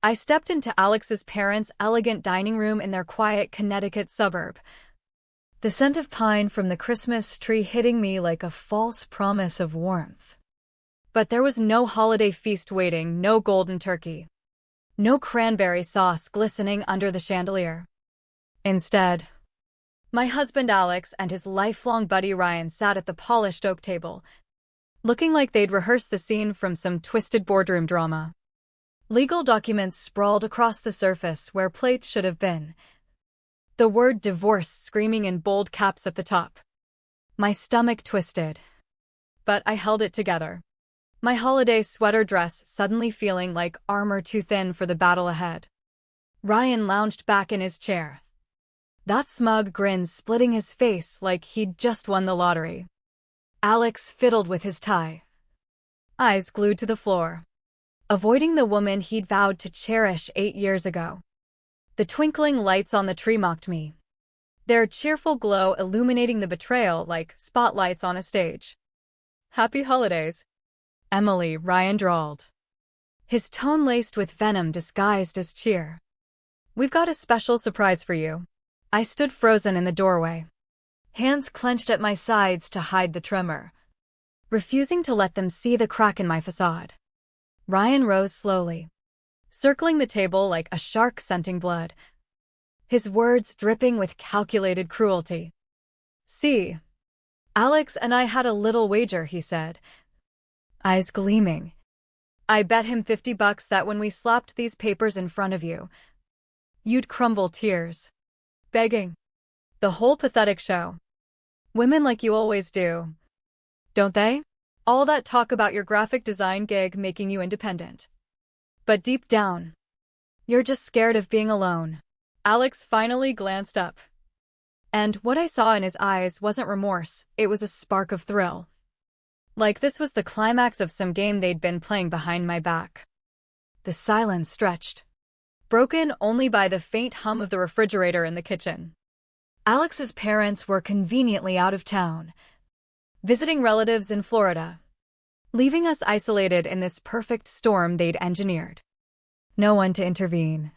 I stepped into Alex's parents' elegant dining room in their quiet Connecticut suburb, the scent of pine from the Christmas tree hitting me like a false promise of warmth. But there was no holiday feast waiting, no golden turkey, no cranberry sauce glistening under the chandelier. Instead, my husband Alex and his lifelong buddy Ryan sat at the polished oak table, looking like they'd rehearsed the scene from some twisted boardroom drama. Legal documents sprawled across the surface where plates should have been, the word divorce screaming in bold caps at the top. My stomach twisted, but I held it together. My holiday sweater dress suddenly feeling like armor too thin for the battle ahead. Ryan lounged back in his chair, that smug grin splitting his face like he'd just won the lottery. Alex fiddled with his tie, eyes glued to the floor, avoiding the woman he'd vowed to cherish 8 years ago. The twinkling lights on the tree mocked me, their cheerful glow illuminating the betrayal like spotlights on a stage. "Happy holidays," Emily, Ryan drawled, his tone laced with venom disguised as cheer. "We've got a special surprise for you." I stood frozen in the doorway, hands clenched at my sides to hide the tremor, refusing to let them see the crack in my facade. Ryan rose slowly, circling the table like a shark scenting blood, his words dripping with calculated cruelty. "See, Alex and I had a little wager," he said, eyes gleaming. "I bet him $50 that when we slapped these papers in front of you, you'd crumble tears, begging. The whole pathetic show. Women like you always do, don't they? All that talk about your graphic design gig making you independent. But deep down, you're just scared of being alone." Alex finally glanced up, and what I saw in his eyes wasn't remorse, it was a spark of thrill. Like this was the climax of some game they'd been playing behind my back. The silence stretched, broken only by the faint hum of the refrigerator in the kitchen. Alex's parents were conveniently out of town, visiting relatives in Florida, leaving us isolated in this perfect storm they'd engineered. No one to intervene,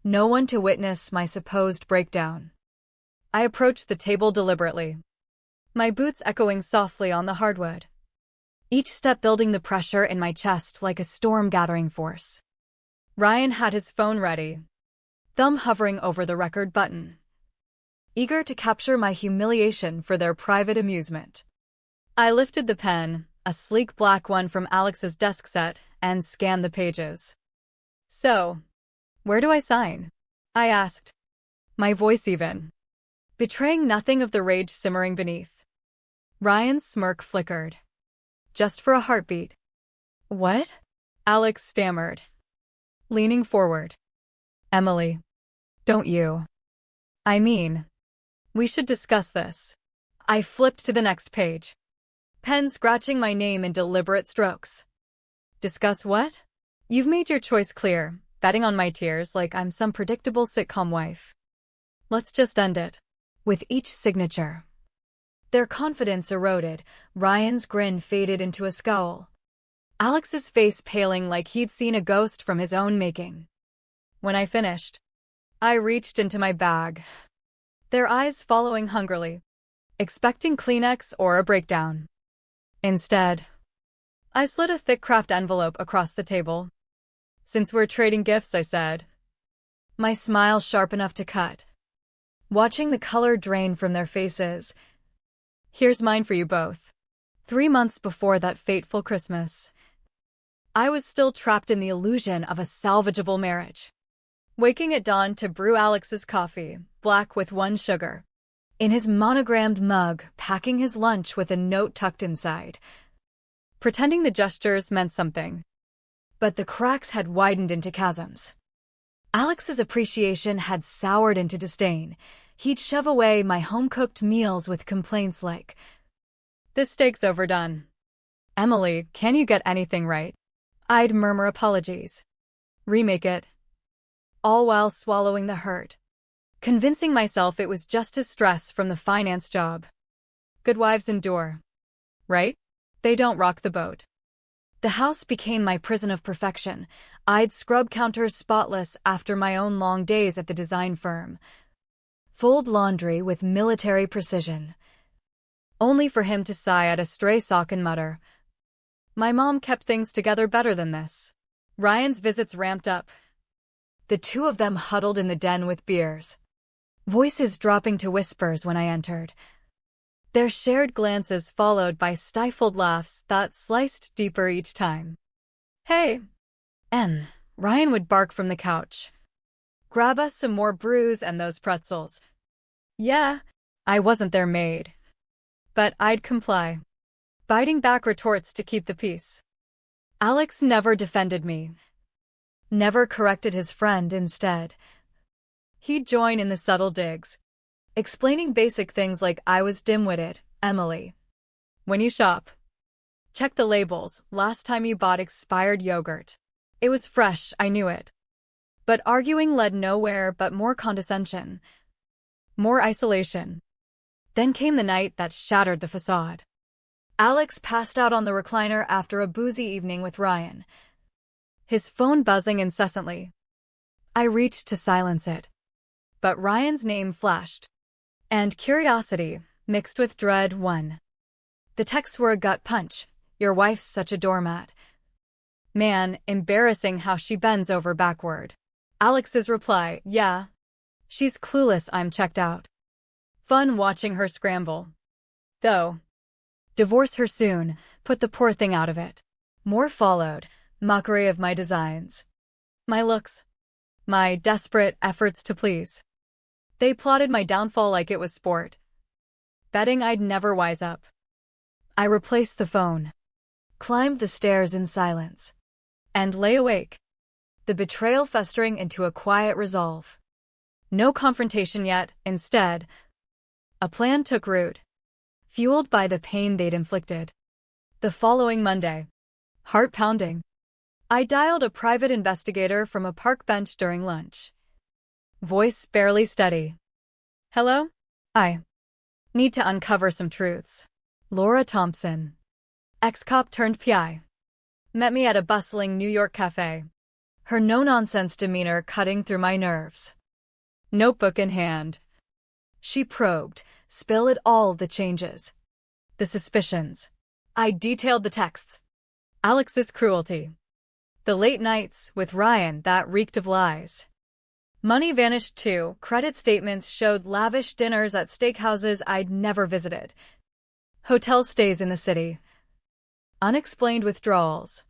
no one to witness my supposed breakdown. I approached the table deliberately, my boots echoing softly on the hardwood, each step building the pressure in my chest like a storm gathering force. Ryan had his phone ready, thumb hovering over the record button, eager to capture my humiliation for their private amusement. I lifted the pen, a sleek black one from Alex's desk set, and scanned the pages. "So, where do I sign?" I asked, my voice even, betraying nothing of the rage simmering beneath. Ryan's smirk flickered. "Just for a heartbeat." "What?" Alex stammered, leaning forward. "Emily, don't you? I mean, we should discuss this." I flipped to the next page, pen scratching my name in deliberate strokes. "Discuss what?" "You've made your choice clear, betting on my tears like I'm some predictable sitcom wife. Let's just end it." With each signature, their confidence eroded, Ryan's grin faded into a scowl, Alex's face paling like he'd seen a ghost from his own making. When I finished, I reached into my bag, their eyes following hungrily, expecting Kleenex or a breakdown. Instead, I slid a thick craft envelope across the table. "Since we're trading gifts," I said, my smile sharp enough to cut, watching the color drain from their faces. "Here's mine for you both." 3 months before that fateful Christmas, I was still trapped in the illusion of a salvageable marriage, waking at dawn to brew Alex's coffee, black with 1 sugar, in his monogrammed mug, packing his lunch with a note tucked inside, pretending the gestures meant something. But the cracks had widened into chasms. Alex's appreciation had soured into disdain. He'd shove away my home-cooked meals with complaints like, "This steak's overdone. Emily, can you get anything right?" I'd murmur apologies, remake it, all while swallowing the hurt, convincing myself it was just his stress from the finance job. Good wives endure, right? They don't rock the boat. The house became my prison of perfection. I'd scrub counters spotless after my own long days at the design firm, fold laundry with military precision, only for him to sigh at a stray sock and mutter, "My mom kept things together better than this." Ryan's visits ramped up. The two of them huddled in the den with beers, voices dropping to whispers when I entered. Their shared glances followed by stifled laughs that sliced deeper each time. "Hey, N," Ryan would bark from the couch. "Grab us some more brews and those pretzels." Yeah, I wasn't their maid, but I'd comply, biting back retorts to keep the peace. Alex never defended me, never corrected his friend instead. He'd join in the subtle digs, explaining basic things like I was dim-witted. "Emily, when you shop, check the labels. Last time you bought expired yogurt. It was fresh, I knew it." But arguing led nowhere but more condescension, more isolation. Then came the night that shattered the facade. Alex passed out on the recliner after a boozy evening with Ryan, his phone buzzing incessantly. I reached to silence it, but Ryan's name flashed, and curiosity, mixed with dread, won. The texts were a gut punch. "Your wife's such a doormat. Man, embarrassing how she bends over backward." Alex's reply, "Yeah, she's clueless. I'm checked out. Fun watching her scramble. Though. Divorce her soon, put the poor thing out of it." More followed, mockery of my designs, my looks, my desperate efforts to please. They plotted my downfall like it was sport, betting I'd never wise up. I replaced the phone, climbed the stairs in silence, and lay awake, the betrayal festering into a quiet resolve. No confrontation yet. Instead, a plan took root, fueled by the pain they'd inflicted. The following Monday, heart-pounding, I dialed a private investigator from a park bench during lunch. Voice barely steady. "Hello? I need to uncover some truths. Laura Thompson, ex-cop turned PI, met me at a bustling New York cafe, her no-nonsense demeanor cutting through my nerves. Notebook in hand. She probed, spill it all, the changes, the suspicions. I detailed the texts, Alex's cruelty, the late nights with Ryan that reeked of lies. Money vanished too. Credit statements showed lavish dinners at steakhouses I'd never visited, hotel stays in the city, unexplained withdrawals.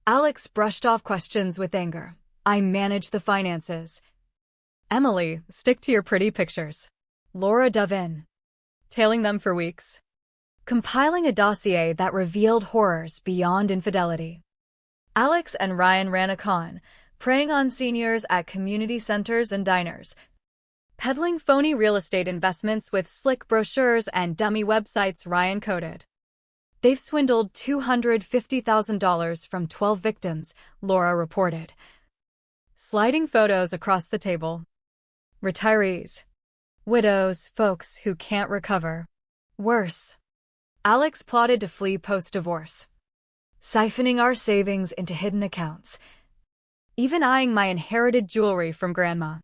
Alex brushed off questions with anger. I managed the finances. Emily, stick to your pretty pictures. Laura dove in, tailing them for weeks, compiling a dossier that revealed horrors beyond infidelity. Alex and Ryan ran a con, preying on seniors at community centers and diners, peddling phony real estate investments with slick brochures and dummy websites Ryan coded. They've swindled $250,000 from 12 victims, Laura reported, sliding photos across the table. Retirees, widows, folks who can't recover. Worse, Alex plotted to flee post-divorce, siphoning our savings into hidden accounts, even eyeing my inherited jewelry from Grandma.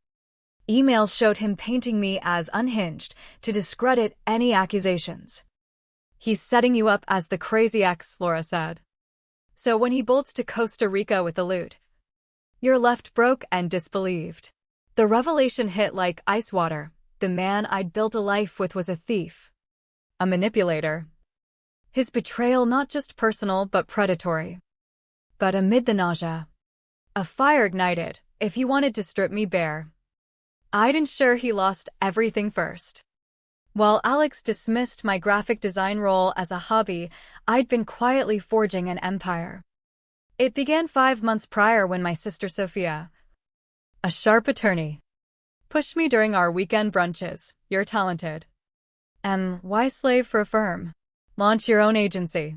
Emails showed him painting me as unhinged to discredit any accusations. He's setting you up as the crazy ex, Laura said. So when he bolts to Costa Rica with the loot, you're left broke and disbelieved. The revelation hit like ice water. The man I'd built a life with was a thief, a manipulator. His betrayal not just personal but predatory. But amid the nausea, a fire ignited. If he wanted to strip me bare, I'd ensure he lost everything first. While Alex dismissed my graphic design role as a hobby, I'd been quietly forging an empire. It began 5 months prior when my sister Sophia, a sharp attorney, pushed me during our weekend brunches. You're talented. Why slave for a firm? Launch your own agency.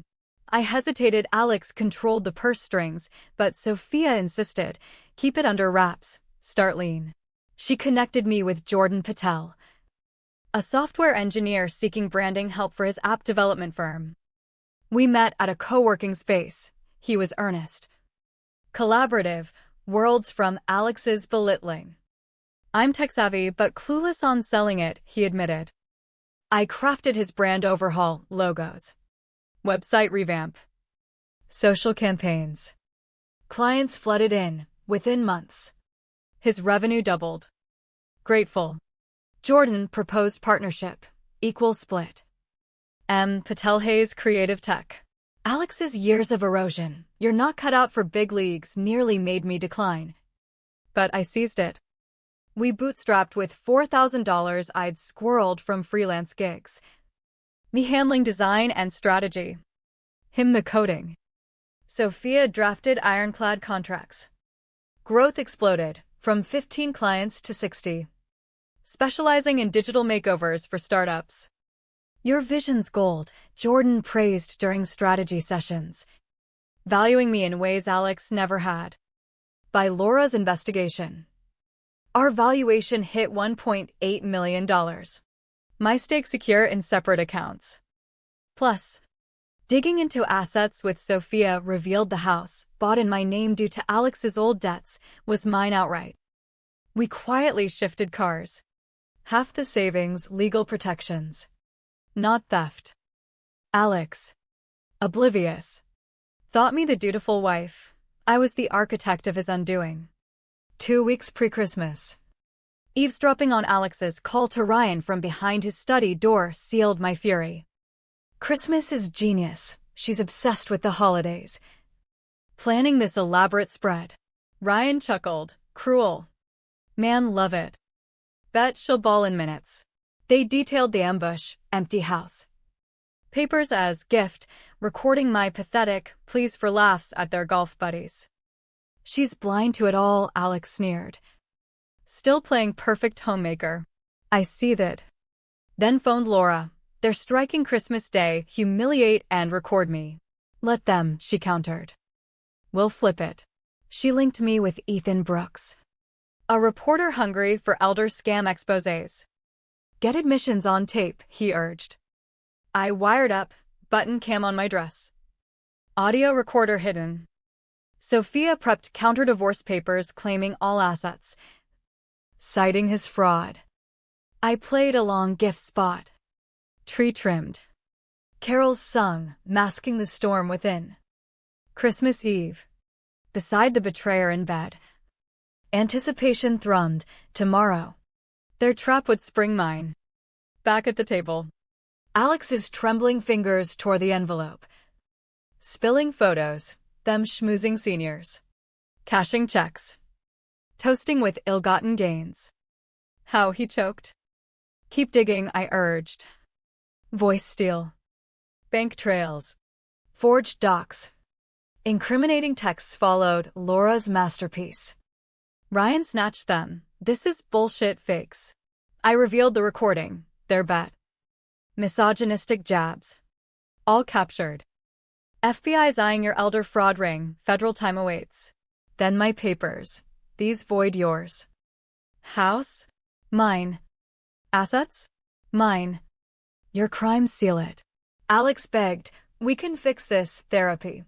I hesitated. Alex controlled the purse strings, but Sophia insisted, keep it under wraps, start lean. She connected me with Jordan Patel, a software engineer seeking branding help for his app development firm. We met at a co-working space, he was earnest. Collaborative, worlds from Alex's belittling. I'm tech-savvy but clueless on selling it, he admitted. I crafted his brand overhaul, logos, website revamp, social campaigns. Clients flooded in, within months. His revenue doubled. Grateful. Jordan proposed partnership, equal split. Patel Hayes Creative Tech. Alex's years of erosion, you're not cut out for big leagues, nearly made me decline. But I seized it. We bootstrapped with $4,000 I'd squirreled from freelance gigs. Me handling design and strategy. Him the coding. Sophia drafted ironclad contracts. Growth exploded, from 15 clients to 60. Specializing in digital makeovers for startups. Your vision's gold, Jordan praised during strategy sessions. Valuing me in ways Alex never had. By Laura's investigation. Our valuation hit $1.8 million. My stake secure in separate accounts. Plus, digging into assets with Sophia revealed the house, bought in my name due to Alex's old debts, was mine outright. We quietly shifted cars. Half the savings, legal protections. Not theft. Alex, oblivious, thought me the dutiful wife. I was the architect of his undoing. 2 weeks pre-Christmas. Eavesdropping on Alex's call to Ryan from behind his study door sealed my fury. Christmas is genius. She's obsessed with the holidays. Planning this elaborate spread. Ryan chuckled. Cruel. Man, love it. Bet she'll ball in minutes. They detailed the ambush, empty house. Papers as gift, recording my pathetic pleas for laughs at their golf buddies. She's blind to it all, Alex sneered. Still playing perfect homemaker. I seethed. Then phoned Laura. They're striking Christmas Day, humiliate and record me. Let them, she countered. We'll flip it. She linked me with Ethan Brooks. A reporter hungry for elder scam exposés. Get admissions on tape, he urged. I wired up, button cam on my dress. Audio recorder hidden. Sophia prepped counter-divorce papers claiming all assets, citing his fraud. I played along gift spot. Tree trimmed. Carols sung, masking the storm within. Christmas Eve. Beside the betrayer in bed. Anticipation thrummed, tomorrow. Their trap would spring mine. Back at the table. Alex's trembling fingers tore the envelope. Spilling photos, them schmoozing seniors. Cashing checks. Toasting with ill-gotten gains. How he choked. Keep digging, I urged. Voice steel. Bank trails. Forged docs. Incriminating texts followed, Laura's masterpiece. Ryan snatched them. This is bullshit fakes. I revealed the recording, their bet. Misogynistic jabs. All captured. FBI's eyeing your elder fraud ring, federal time awaits. Then my papers. These void yours. House? Mine. Assets? Mine. Your crimes seal it. Alex begged, we can fix this, therapy.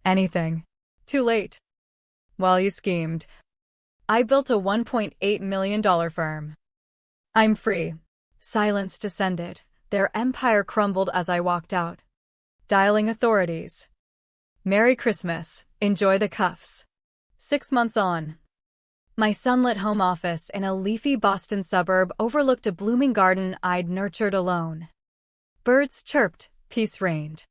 Anything. Too late. While you schemed, I built a $1.8 million firm. I'm free. Silence descended. Their empire crumbled as I walked out. Dialing authorities. Merry Christmas. Enjoy the cuffs. 6 months on. My sunlit home office in a leafy Boston suburb overlooked a blooming garden I'd nurtured alone. Birds chirped, peace reigned.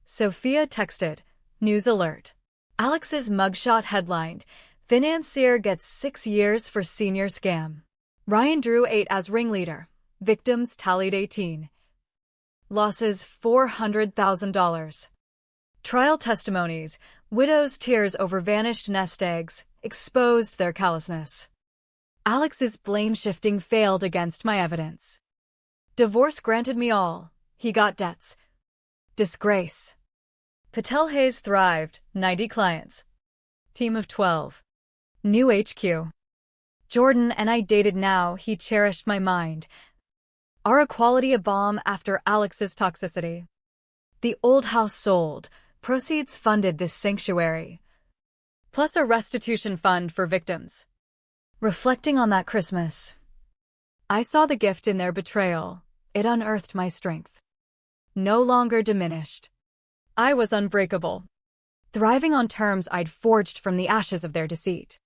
Sophia texted, news alert. Alex's mugshot headlined, financier gets 6 years for senior scam. Ryan drew 8 as ringleader. Victims tallied 18. Losses $400,000. Trial testimonies, widows' tears over vanished nest eggs, exposed their callousness. Alex's blame-shifting failed against my evidence. Divorce granted me all. He got debts. Disgrace. Patel Hayes thrived, 90 clients. Team of 12. New HQ. Jordan and I dated now, he cherished my mind. Our equality a bomb after Alex's toxicity. The old house sold, Proceeds funded this sanctuary, plus a restitution fund for victims. Reflecting on that Christmas, I saw the gift in their betrayal. It unearthed my strength. No longer diminished. I was unbreakable, thriving on terms I'd forged from the ashes of their deceit.